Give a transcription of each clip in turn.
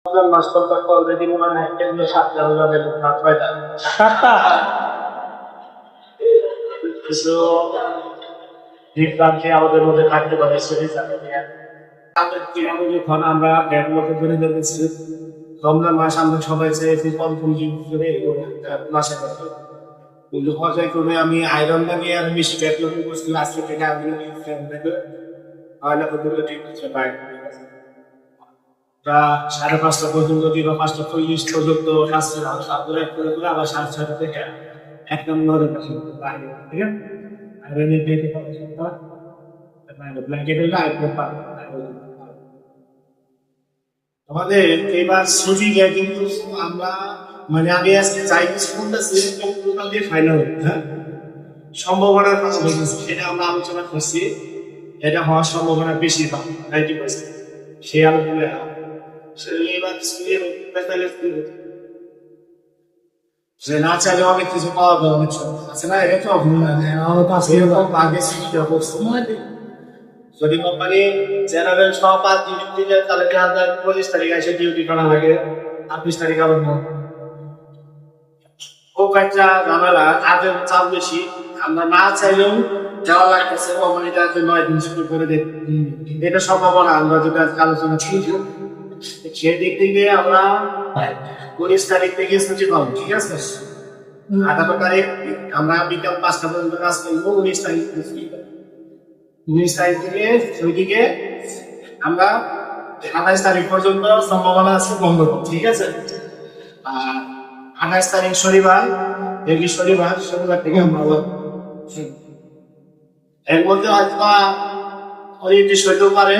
Already মনে হয় এগুলো 7টা হয়ে যাবে, না 6টা 7টা কিছু বিভ্রান্তি আমাদের মধ্যে থাকতে পারে সেটি জানি না। যখন আমরা ডেভেলপে করে ফেলেছি রমজান মাস আমরা সবাই চেয়েছি ফল-ফুল করে মাসে করতে, কিন্তু পর্যায়ক্রমে আমি আয়রনটা নিয়ে আরো বেশি ডেভেলপ করছি। আজকে থেকে আমি হয়তো ঠিক হচ্ছে পাই প্রায় 5:30 পর্যন্ত কিংবা 5:40 পর্যন্ত কাজ ছিল। তারপরে করে আবার 6:30 থেকে 1 নম্বরে বাইরে, ঠিক আছে? আর ব্ল্যাঙ্কেট হলে আমাদের এবার সুযোগে কিন্তু আমরা মানে আমি আজকে চাই বলতেছি টোটাল দিয়ে ফাইনাল, হ্যাঁ সম্ভাবনার কথা বলতেছি, সেটা আমরা আলোচনা করছি। এটা হওয়ার সম্ভাবনা বেশি হয় 90%। সেই আলোচনা এবার যে না চাইলে অনেক কিছু পাওয়া যায়, অনেক আছে না, এটা তো আগে সৃষ্টি করছে। যদি কোম্পানি জেনারেল সব 5 ডিউটি দিলে তাহলে 25 তারিখ এসে ডিউটি করা লাগে, 28 তারিখ আবার খুব একটা ঝামেলা, কাজের চাপ বেশি। আমরা না চাইলেও যাওয়া লাগতেছে, কোম্পানিটা 9 দিন শুরু করে দেয়। এটা সম্ভাবনা আমরা যেটা আলোচনা করছি সেদিক থেকে আমরা 19 তারিখ থেকে ছুটি পাবো, ঠিক আছে? 18 তারিখ আমরা বিকাল 5টা পর্যন্ত কাজ করবো, 19 তারিখ 19 তারিখ থেকে ছুটিকে আমরা 28 তারিখ পর্যন্ত সম্ভাবনা আছে বন্ধ করবো, ঠিক আছে? আর 28 তারিখ শনিবার শনিবার থেকে আমরা এর মধ্যে হয়তো অনির্দিষ্ট হইতেও পারে,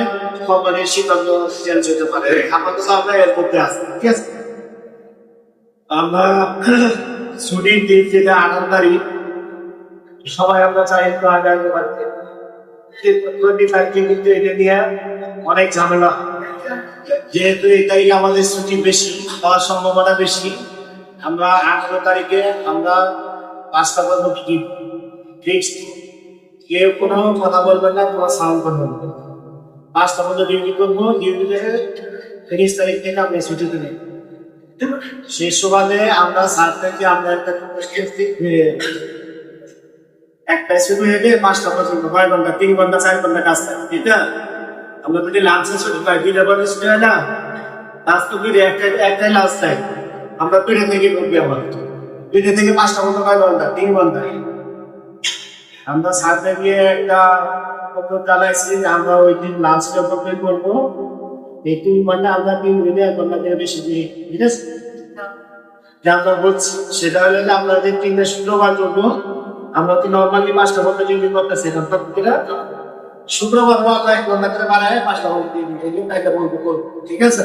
কোম্পানির সিদ্ধান্ত চেঞ্জ হতে পারে। আপাতত আমরা এর মধ্যে আছি, ঠিক আছে? আমরা ছুটির দিন যেটা 18 তারিখ, সবাই আমরা চাই একটু আগে আগে বাড়িতে। 25 কিন্তু এটা নিয়ে অনেক ঝামেলা, যেহেতু এই তারিখে আমাদের ছুটি বেশি হওয়ার সম্ভাবনা বেশি। আমরা 18 তারিখে আমরা 5টা পর্যন্ত ফিক্সড, কেউ কোনো কথা বলবেন না, তোমার সাউন্ড করবেন না। 5টা পর্যন্ত ডিউটি করবো, ডিউটি থেকে 30 তারিখ থেকে আমরা ছুটিতে নেই। সেই সুবাদে আমরা 7 থেকে আমরা একটা একটাই শুরু হয়ে 5টা পর্যন্ত 9 ঘন্টা, 3 ঘন্টা 4 ঘন্টা কাজ থাকে, ঠিক আছে? আমরা যদি লাঞ্চে ছুটি পাই 2টা পরে ছুটি হয় না, লাঞ্চ তো একটাই লাঞ্চ টাইম। আমরা 2টা থেকে করবি, আমার 2টা থেকে 5টা পর্যন্ত 9 ঘন্টা, 3 ঘন্টা। আমরা সাথে গিয়ে একটা প্রপোজ জানাইছি যে আমরা ওই দিন লাঞ্চটা কমপ্লিট করবো। এই 3 ঘন্টা আমরা 3 দিনে 1 ঘন্টা থেকে বেশি দিই, ঠিক আছে? আমরা বলছি সেটা হলে আমরা যে 3টা শুক্রবার করবো, আমরা তো নর্মালি 5টা পর্যন্ত ডিউটি করতেছি, শুক্রবার আমরা 1 ঘন্টা করে বাড়ায় 5টা পর্যন্ত ডিউটি করবো, ঠিক আছে?